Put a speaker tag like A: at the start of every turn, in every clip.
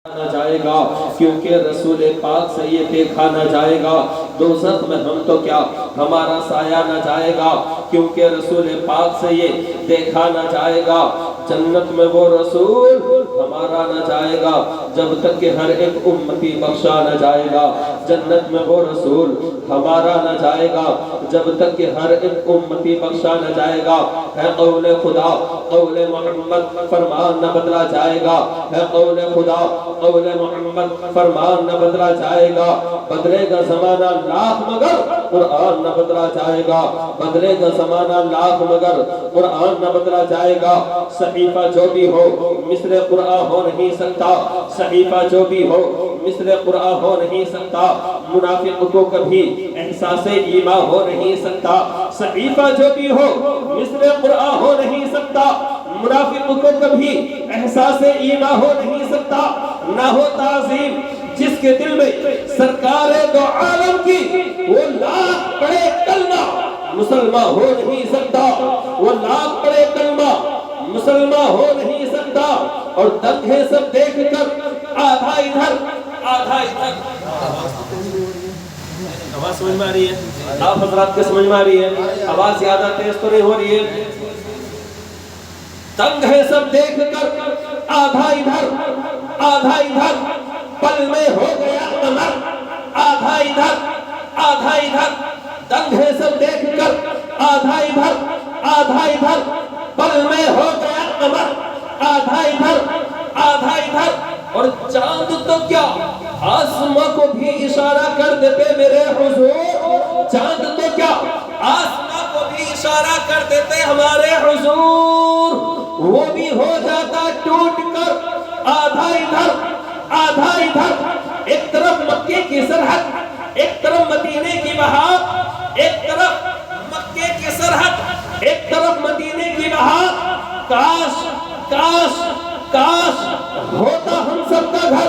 A: نہ جائے گا کیونکہ رسول پاک سے یہ دیکھا نہ جائے گا۔ دوزخ میں ہم تو کیا ہمارا سایہ نہ جائے گا کیونکہ رسول پاک سے یہ دیکھا نہ جائے گا۔ جنت میں وہ رسول ہمارا نہ جائے گا جب تک کہ ہر ایک امتی بخشا نہ جائے گا۔ جنت میں وہ رسول ہمارا نہ جائے گا جب تک کہ ہر ایک امتی بخشا نہ جائے گا۔ ہے قول خدا قول محمد فرمان نہ بدلا جائے گا۔ ہے قول خدا قول محمد فرمان نہ بدلا جائے گا۔ بدلے گا زمانہ لاکھ مگر قرآن نہ بدلا جائے گا۔ بدلے گا زمانہ لاکھ مگر قرآن نہ بدلا جائے گا۔ صحیفہ جو بھی ہو مثل قرآن ہو نہیں سکتا۔ صحیفہ جو بھی ہو مثل قرآن ہو نہیں سکتا۔ منافق کو کبھی احساس ایمان ہو نہیں سکتا۔ صحیفہ جو بھی ہو مثل قرآن ہو نہیں سکتا۔ منافق کو کبھی احساس ایمان ہو نہیں سکتا۔ نہ ہو تعظیم جس کے دل میں سرکار دو عالم کی وہ لاکھ پڑھے کلمہ مسلمان ہو نہیں سکتا۔ وہ لاکھ پڑھے کلمہ مسلمان ہو نہیں سکتا۔ اور دنگے سب دیکھ کر آدھا ادھر آدھا ادھر۔ آواز سمجھ میں آ رہی ہے؟ آپ حضرات کے سمجھ میں آ رہی ہے؟ آواز زیادہ تیز تو نہیں ہو رہی ہے؟ تنگ ہے سب دیکھ کر آدھا ادھر آدھا ادھر، پل میں ہو گیا قمر آدھا ادھر آدھا ادھر۔ تنگ ہے سب دیکھ کر آدھا ادھر آدھا ادھر، پل میں ہو گیا قمر آدھا ادھر آدھا ادھر۔ اور چاند تو کیا آسماں کو بھی اشارہ کر دیتے میرے حضور۔ چاند تو کیا آسماں کو بھی اشارہ کر دیتے ہمارے حضور۔ وہ بھی ہو جاتا ٹوٹ کر آدھا ادھر آدھا ادھر۔ ایک طرف مکے کی سرحد، ایک طرف مدینے کی بہار، ایک طرف مکے کی سرحد، ایک طرف مدینے کی بہار۔ کاش کاش کاش ہوتا ہم سب کا گھر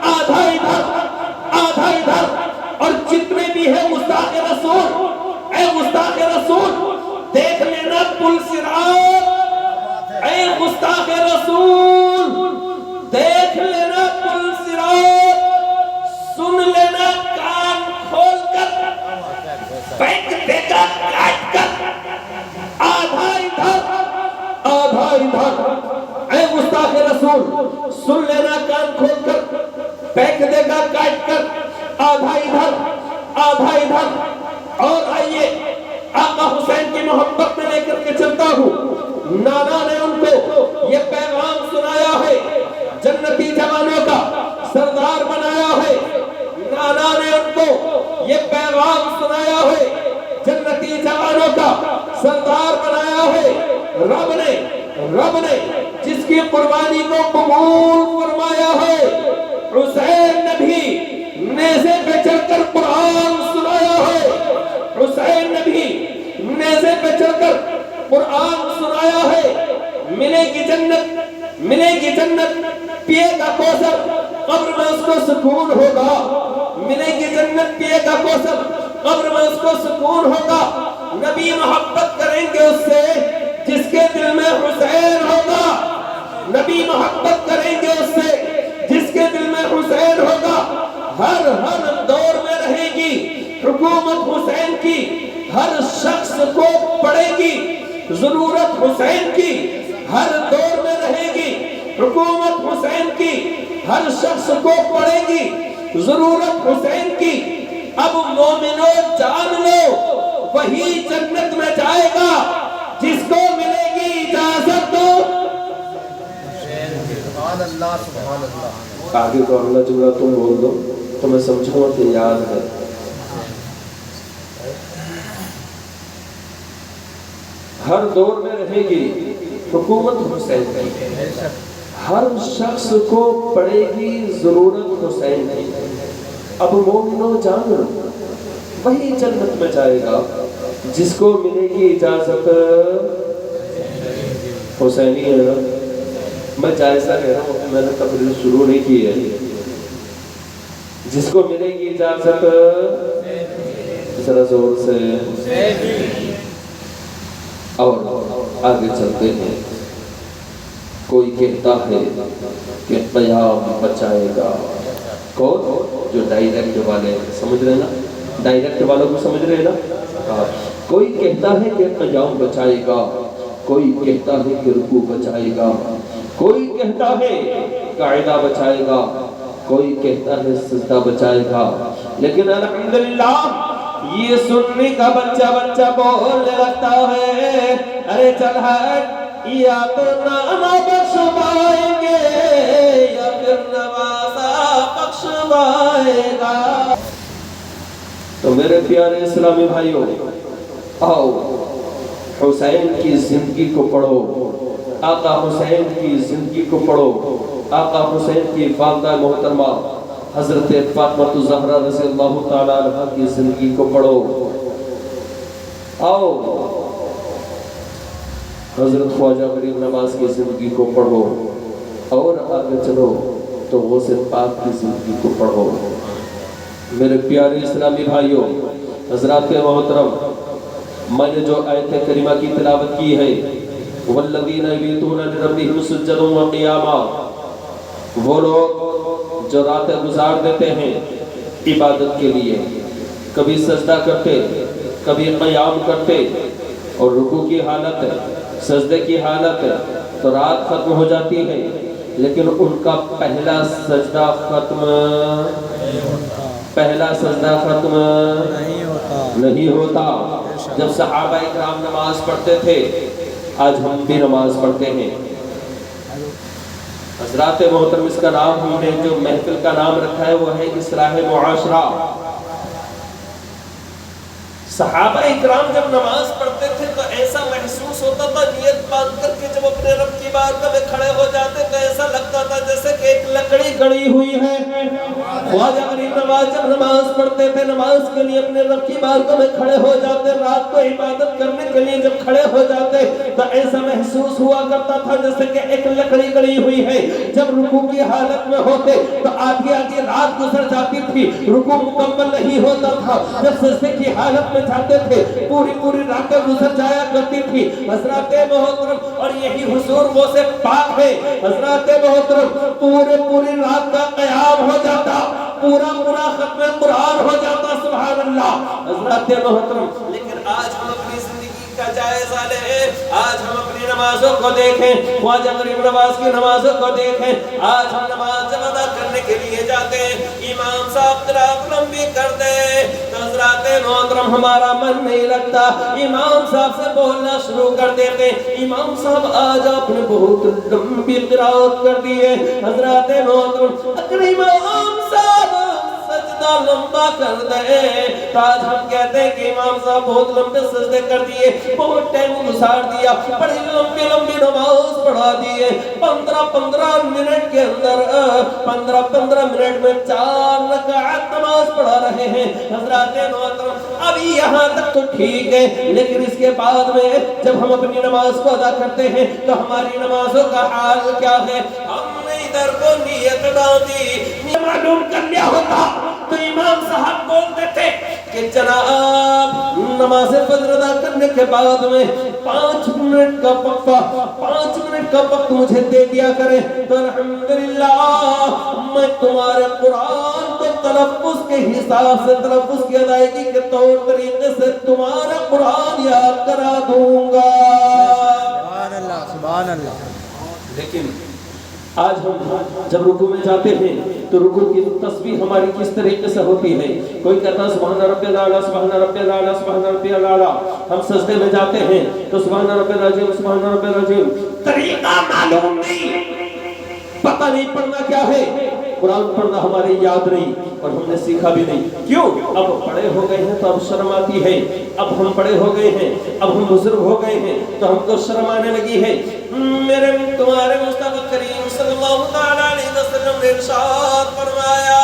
A: آدھا ادھر آدھا ادھر۔ اور جتنے بھی ہیں مستاق رسول، اے مستاق رسول دیکھ لینا پل صراط۔ اے مستاق رسول دیکھ لینا پل صراط، سن لینا کان کھول کر، پینک دے گا کاٹ کر آدھا ادھر آدھا ادھر۔ اے مستاق رسول سن لینا کان کھول کر، پینک دے گا کاٹ کر آدھا ادھر آدھا ادھر۔ اور آئیے آقا حسین کی محبت میں لے کر کے چلتا ہوں۔ نانا نے ان کو یہ پیغام سنایا ہے، جنتی جوانوں کا سردار بنایا ہے۔ نانا نے ان کو یہ پیغام سنایا ہے، جنتی جوانوں کا سردار بنایا ہے۔ رب نے جس کی قربانی کو قبول فرمایا ہے، حسین نے بھی نیزے پہ چڑھ کر قرآن سنایا ہے۔ حسین نے بھی نیزے پہ چڑھ کر قرآن سنایا ہے۔ ملے گی جنت پیے گا کوثر، قبر میں اس کو سکون ہوگا۔ ملے گی جنت پیے گا کوثر، قبر میں اس کو سکون ہوگا۔ نبی محبت کریں گے اس سے جس کے دل میں حسین ہوگا۔ نبی محبت کریں گے اس سے جس کے دل میں حسین ہوگا۔ ہر دور میں رہے گی حکومت حسین کی، ہر شخص کو پڑے گی ضرورت حسین کی۔ ہر دور میں رہے گی حکومت حسین کی، ہر شخص کو پڑے گی ضرورت حسین کی۔ اب مومنو جان لو وہی جنت میں جائے گا جس کو ملے گی اجازت۔
B: سبحان اللہ سبحان اللہ۔
A: آگے کو اگلا جملہ تم بول دو تو میں سمجھوں گا کہ یاد ہے۔ ہر دور میں رہے گی حکومت حسین کی، ہر شخص کو پڑے گی ضرورت حسین کی۔ اب مومنو جان لو وہی جنت میں جائے گا جس کو ملے گی اجازت حسینی ہے۔ میں جائزہ کہہ رہا ہوں، میں نے تقریر شروع نہیں کی ہے۔ جس کو ملے گی اجازت، ذرا زور سے اور آگے چلتے ہیں۔ کوئی کہتا ہے کہ قیام بچائے گا. کون؟ جو ڈائریکٹ والے ہیں. سمجھ رہے نا؟ ڈائریکٹ والوں کو سمجھ رہے نا؟ کوئی کہتا ہے کہ قیام بچائے گا، کوئی کہتا ہے کہ رکوع بچائے گا، کوئی کہتا ہے قاعدہ بچائے گا، کوئی کہتا ہے سجدہ بچائے گا. لیکن الحمدللہ یہ سننے کا بچہ بولنے لگتا ہے ارے چل ہٹ، یا تو نامہ بخشوائیں گے یا پھر نوازہ بخشوائے گا. تو میرے پیارے اسلامی بھائیوں، آؤ حسین کی زندگی کو پڑھو، آقا حسین کی زندگی کو پڑھو. آقا حسین کی والدہ محترمہ حضرت فاطمہ الزہرا رضی اللہ تعالیٰ عنہ کی زندگی کو پڑھو. آؤ حضرت خواجہ غریب نواز کی زندگی کو پڑھو، اور آگے چلو تو غوث پاک کی زندگی کو پڑھو. میرے پیارے اسلامی بھائیوں، حضرات محترم، میں نے جو آیت کریمہ کی تلاوت کی ہے والذین یبیتون لربہم سجدا وقیاما، وہ لوگ جو راتیں گزار دیتے ہیں عبادت کے لیے، کبھی سجدہ کرتے، کبھی قیام کرتے، اور رکوع کی حالت، سجدے کی حالت، تو رات ختم ہو جاتی ہے لیکن ان کا پہلا سجدہ ختم نہیں ہوتا. جب صحابہ اکرام نماز پڑھتے تھے، آج ہم بھی نماز پڑھتے ہیں. حضرات محترم، اس کا نام ہم نے جو محفل کا نام رکھا ہے وہ ہے اصلاح معاشرہ. صحابہ اکرام جب نماز پڑھتے تھے تو ایسا محسوس ہوتا تھا، نیت باندھ کر کے جب اپنے رب کی بارگاہ میں کھڑے ہو جاتے تو ایسا لگتا تھا جیسے کہ ایک لکڑی گڑی ہوئی ہے. خواجہ غریب نواز جب نماز پڑھتے تھے، نماز کے لیے اپنے رب کی بارگاہ میں کھڑے ہو جاتے، رات کو عبادت کرنے کے لیے جب کھڑے ہو جاتے تو ایسا محسوس ہوا کرتا تھا جیسے کہ ایک لکڑی گڑی ہوئی ہے. جب رکوع کی حالت میں ہوتے تو آدھی رات گزر جاتی تھی، رکوع مکمل نہیں ہوتا تھا. جب سجدے کی حالت میں جاتے تھے پوری راتیں گزر جایا کرتی تھی. حضرات محترم، اور یہی حضور وہ سے پاک ہے. حضرات محترم، پوری رات کا قیام ہو جاتا، پورا ختم قرآن ہو جاتا. سبحان اللہ. حضرات محترم، لیکن آج ہم اپنی زندگی کا جائزہ لیں، آج ہم اپنی نمازوں کو دیکھیں، خواجہ غریب نواز کی نمازوں کو دیکھیں. آج ہم نماز جب ادا کرنے کے لیے جاتے ہیں، امام صاحب قرات لمبی کر دے تو حضرات محترم ہمارا من نہیں لگتا، امام صاحب سے بولنا شروع کر دیتے. امام صاحب آج آپ نے بہت لمبی قرات کر دی ہے. حضرات محترم، اگر امام صاحب سجدہ لمبا کر دے تو آج ہم کہتے ہیں کہ امام صاحب بہت لمبے سجدے کر دیے، بہت ٹائم گزار دیا، بڑی لمبی نماز پڑھا دیے. 15 منٹ کے اندر 15 منٹ میں 4 رکعت نماز پڑھا رہے ہیں. حضرات محترم، ابھی یہاں تک تو ٹھیک ہے، لیکن اس کے بعد میں جب ہم اپنی نماز کو ادا کرتے ہیں تو ہماری نمازوں کا حال کیا ہے؟ ہم نے ادھر کو نیت باندھی، معلوم کر لیا ہوتا تو امام صاحب بولتے تھے کہ جناب نماز فجر ادا کرنے کے بعد میں 5 منٹ کا وقت مجھے دے دیا کریں تو الحمدللہ میں تمہارے قرآن کو تلفظ کے حساب سے، تلفظ کی ادائیگی کے طور طریقے سے تمہارا قرآن یاد کرا دوں گا.
B: سبحان اللہ.
A: لیکن آج ہم جب رکوع میں جاتے ہیں تو رکوع کی تسبیح ہماری کس طریقے سے ہوتی ہے؟ کوئی کہتا ہے سبحان ربی الاعلیٰ، سبحان ربی الاعلیٰ، سبحان ربی الاعلیٰ. ہم سجدے میں جاتے ہیں تو سبحان ربی العظیم، سبحان ربی العظیم. طریقہ معلوم نہیں، پتہ نہیں پڑھنا کیا ہے. قرآن پڑھنا ہمارے یاد نہیں اور ہم نے سیکھا بھی نہیں. کیوں؟ اب بڑے ہو گئے ہیں تو اب شرم آتی ہے. اب ہم بڑے ہو گئے ہیں، اب ہم بزرگ ہو گئے ہیں تو ہم کو شرم آنے لگی ہے. میرے تمہارے مصطفیٰ کریم صلی اللہ تعالیٰ علیہ وسلم نے ارشاد فرمایا،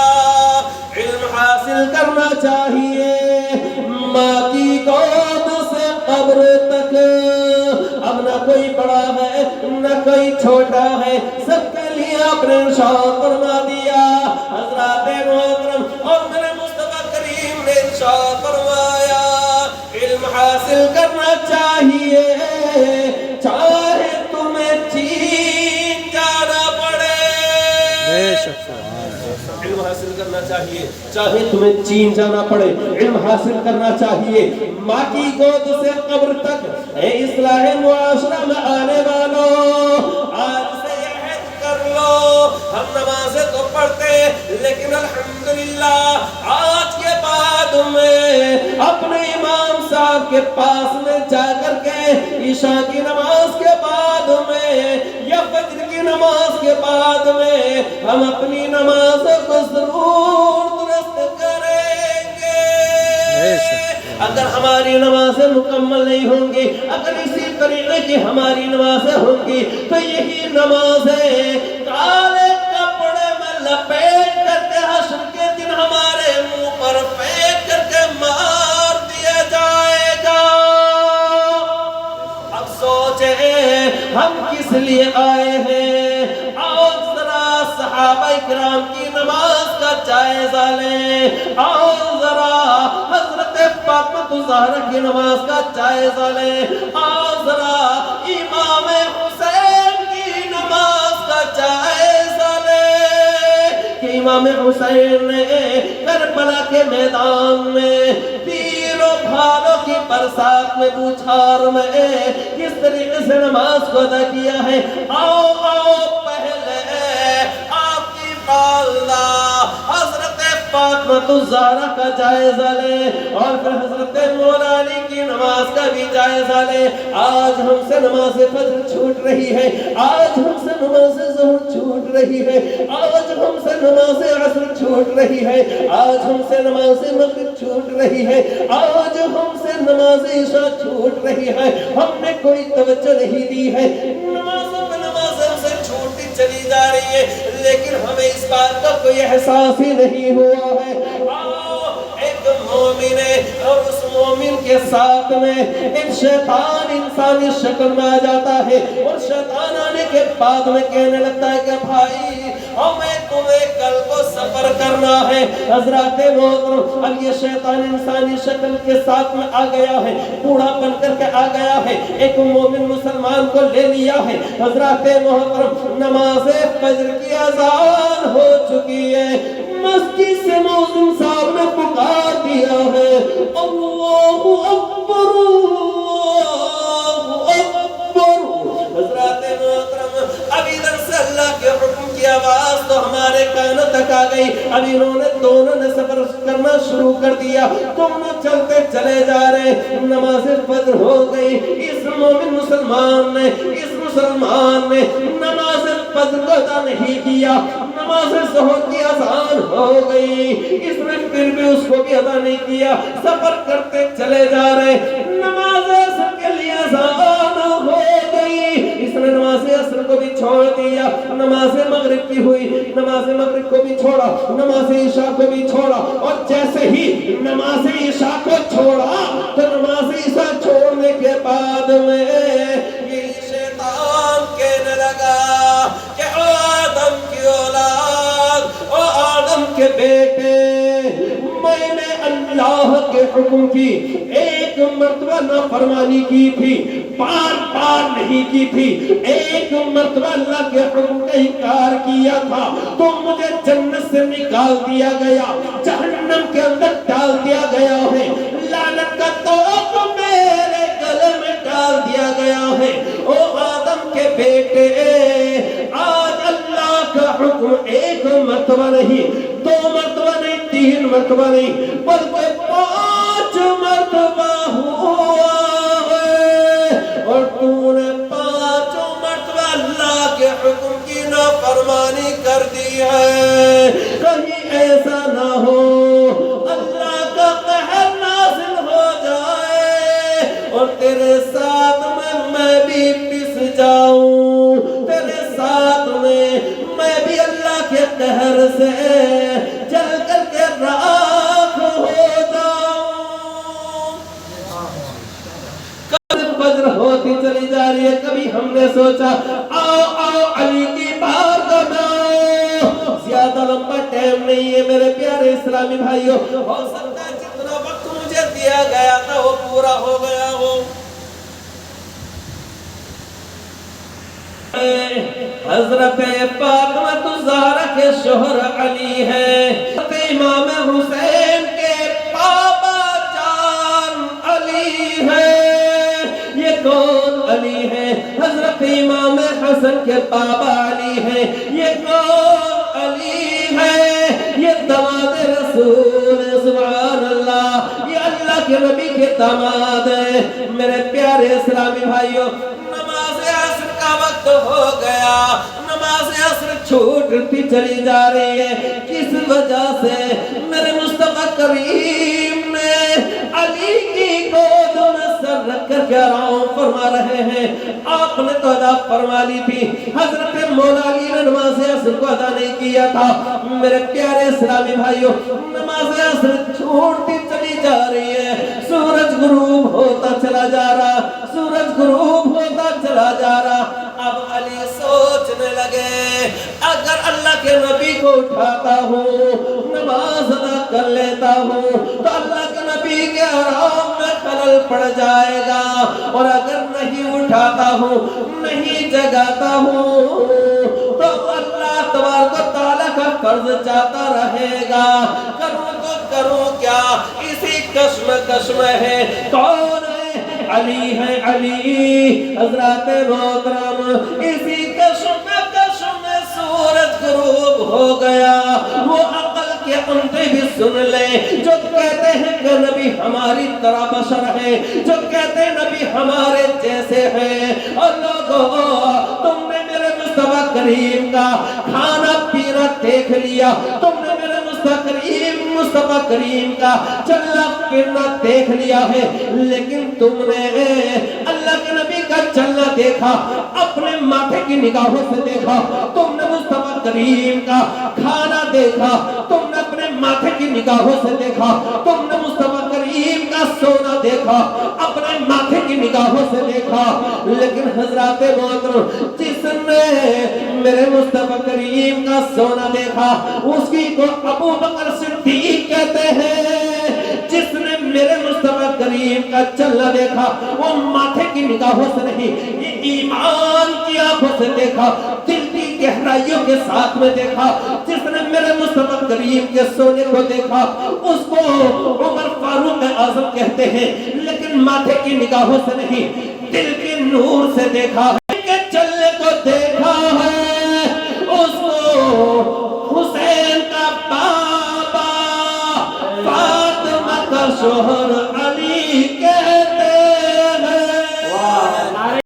A: علم حاصل کرنا چاہیے ماں کی گود سے قبر تک. اب نہ کوئی بڑا ہے نہ کوئی چھوٹا ہے، سب کے لیے آپ نے ارشاد فرما دیا. حضرات محترم، اور میرے مصطفیٰ کریم نے ارشاد فرمایا علم حاصل کرنا چاہیے چاہے تمہیں چین علم حاصل کرنا چاہیے، چاہے تمہیں چین جانا پڑے علم حاصل کرنا چاہیے۔ ماں کی گود سے قبر تک اے اصلاح معاشرہ میں آنے والوں، آج سے یہ عہد کر لو، ہم نمازیں تو پڑھتے لیکن الحمدللہ آج کے بعد میں اپنے امام صاحب کے پاس میں جا کر کے عشاء کی نماز کے بعد میں یا فجر کی نماز کے بعد میں ہم اپنی نماز کو ضرور درست کریں گے۔ اگر ہماری نمازیں مکمل نہیں ہوں گی، اگر اسی طریقے کی ہماری نمازیں ہوں گی تو یہی نمازیں کالے کپڑے میں لپیٹ کر کے حشر کے دن ہمارے منہ پر پھینک کر کے مار دیا جائے گا۔ اب سوچیں ہم کس لیے آئے ہیں؟ آؤ ذرا صحابہ کرام کی نماز کا جائزہ لیں، آؤ ذرا حضرت فاطمہ الزہرا کی نماز کا جائزہ لیں، آؤ ذرا امام حسین کی نماز کا جائزہ لیں کہ امام حسین نے کربلا کے میدان میں تیروں بھالوں کی برسات میں بوچھار میں کس طریقے سے نماز کو ادا کیا ہے۔ آؤ آؤ پہلے آپ کی والدہ حضرت فاطمہ الزہرا کا جائزہ لیں اور پھر حضرت مولا علی کی نماز کا بھی جائزہ لیں۔ آج ہم سے نماز فجر چھوٹ رہی ہے، آج ہم سے نماز ظہر چھوٹ رہی ہے، آج ہم سے نماز عصر چھوٹ رہی ہے، آج ہم سے نماز مغرب چھوٹ رہی ہے، آج ہم سے نماز عشاء چھوٹ رہی ہے۔ ہم نے کوئی توجہ نہیں دی ہے، نمازوں پہ نماز ہم سے چھوٹی چلی جا رہی ہے لیکن ہمیں اس بات کا کوئی احساس ہی نہیں ہوا ہے۔ آؤ ایک مومن ہے اور اس مومن کے ساتھ میں ایک شیطان انسانی شکل میں آ جاتا ہے اور شیطان آنے کے بعد میں کہنے لگتا ہے کہ بھائی ہمیں تمہیں کل کو سفر کرنا ہے۔ حضرات محترم اب یہ شیطان انسانی شکل کے ساتھ میں آ گیا ہے، بوڑھا بن کر کے آ گیا ہے، ایک مومن مسلمان کو لے لیا ہے۔ حضرات محترم نماز فجر کی اذان ہو چکی ہے، مسجد سے مؤذن صاحب نے پکار دیا ہے اللہ اکبر اللہ اکبر۔ حضرات محترم اب ادھر سے اللہ کے حکم کی آواز تو ہمارے کانوں تک آ گئی، اب دونوں نے سفر کرنا شروع کر دیا، دونوں چلتے چلے جا رہے، نماز فجر ہو گئی۔ اس مومن مسلمان نے نماز فجر کو ادا نہیں کیا، نماز ظہر کی اذان ہو گئی، اس نے پھر بھی اس کو بھی ادا نہیں کیا، سفر کرتے چلے جا رہے، نماز عصر کے لیے اذان ہو گئی، اس نے نماز عصر کو بھی چھوڑ دیا، نماز مغرب کی ہوئی، نماز مغرب کو بھی چھوڑا، نماز عشاء کو بھی چھوڑا، اور جیسے ہی نماز عشاء کو چھوڑا تو نماز عشاء چھوڑنے کے بعد میں یہ شیطان کہنے لگا کہ آدم کی اولاد، او آدم کے بیٹے، میں نے اللہ کے حکم کی ایک مرتبہ نافرمانی کی تھی، بار بار نہیں کی تھی، ایک مرتبہ اللہ کے حکم کا انکار کیا تھا تو مجھے جنت سے نکال دیا گیا، جہنم کے اندر ڈال دیا گیا ہے، لعنت کا توق میرے گلے میں ڈال دیا گیا ہے۔ او آدم کے بیٹے، آج اللہ کا حکم ایک مرتبہ نہیں، دو مرتبہ نہیں، تین مرتبہ نہیں، بلکہ 5 مرتبہ ہوا ہے، اور تو نے 5 مرتبہ اللہ کے حکم کی نافرمانی کر دی ہے۔ کہیں ایسا نہ ہو اللہ کا قہر نازل ہو جائے اور تیرے ساتھ میں بھی پس جاؤں، تیرے ساتھ میں بھی اللہ کے قہر سے جل کر کے راکھ ہو جاؤں۔ کبھی فجر ہوتی چلی جا رہی ہے، کبھی ہم نے سوچا آؤ آؤ علی کی بارگاہ میں آؤ، زیادہ لمبا ٹائم نہیں ہے میرے پیارے اسلامی بھائیوں، ہو سکتا ہے جتنا وقت مجھے دیا گیا تھا وہ پورا ہو گیا ہو۔ حضرت فاطمہ الزہرا کے شوہر علی ہے، امام حسین کے بابا جان علی ہے۔ یہ کون علی ہے؟ حضرت امام حسن کے بابا علی ہے۔ یہ کون علی ہے؟ یہ داماد رسول، سبحان اللہ، یہ اللہ کے نبی کے داماد ہیں۔ میرے پیارے اسلامی بھائیوں، نماز عصر کا وقت ہو گیا، نماز عصر چھوٹتی چلی جا رہی ہے۔ کس وجہ سے؟ میرے مصطفیٰ کریم نے علی کی گود میں سر رکھ کر کے آرام فرما رہے ہیں۔ آپ نے تو ادا فرما لی تھی، حضرت مولا علی نے نماز عصر کو ادا نہیں کیا تھا۔ میرے پیارے اسلامی بھائیوں، نماز عصر چھوٹتی چلی جا رہی ہے، سورج غروب ہوتا چلا جا رہا، سورج غروب ہوتا چلا جا رہا۔ اب علی سوچنے لگے، اگر اللہ کے نبی کو اٹھاتا ہوں، نماز ادا کر لیتا ہوں، تو اللہ کے نبی کے آرام میں خلل پڑ جائے گا، اور اگر نہیں اٹھاتا ہوں، نہیں جگاتا ہوں، تو اللہ تبارک و تعالیٰ کا فرض جاتا رہے گا۔ کروں تو کروں کیا؟ اسی کشمکش میں ہے۔ کون ہے؟ علی ہے، علی حضرات محترم۔ اسی کشمکش میں سورج غروب ہو گیا۔ وہ عقل کے اندھے بھی سن لے جو کہتے ہیں کہ نبی ہماری طرح بشر ہے، جو کہتے ہیں نبی ہمارے جیسے ہیں۔ اور لوگوں، تم نے میرے مصطفیٰ کریم کا کھانا پینا دیکھ لیا، تم نے میرے مصطفیٰ کریم کا چلنا پھرنا دیکھ لیا ہے، لیکن تم نے اللہ کے نبی کا چلنا دیکھا، اپنے ماتھے کی نگاہوں سے دیکھا۔ تم نے مصطفیٰ کریم کا کھانا دیکھا، تم نے اپنے ماتھے کی نگاہوں سے دیکھا۔ تم نے مصطفیٰ کریم کا سونا دیکھا، اپنے ماتھے کی نگاہوں سے دیکھا۔ لیکن حضرات محترم، جس نے میرے مصطفیٰ کریم کا سونا دیکھا، اس کی کو ابو بکر صدیق کہتے ہیں۔ جس نے میرے مصطفیٰ کریم کا چلنا دیکھا، وہ ماتھے کی نگاہوں سے نہیں، یہ ایمان کی آنکھوں سے دیکھا، دل کی گہرائیوں کے ساتھ میں دیکھا۔ جس نے میرے مصطفیٰ کریم کے سونے کو دیکھا، اس کو عمر فاروق اعظم کہتے ہیں، لیکن ماتھے کی نگاہوں سے نہیں، دل کے نور سے دیکھا۔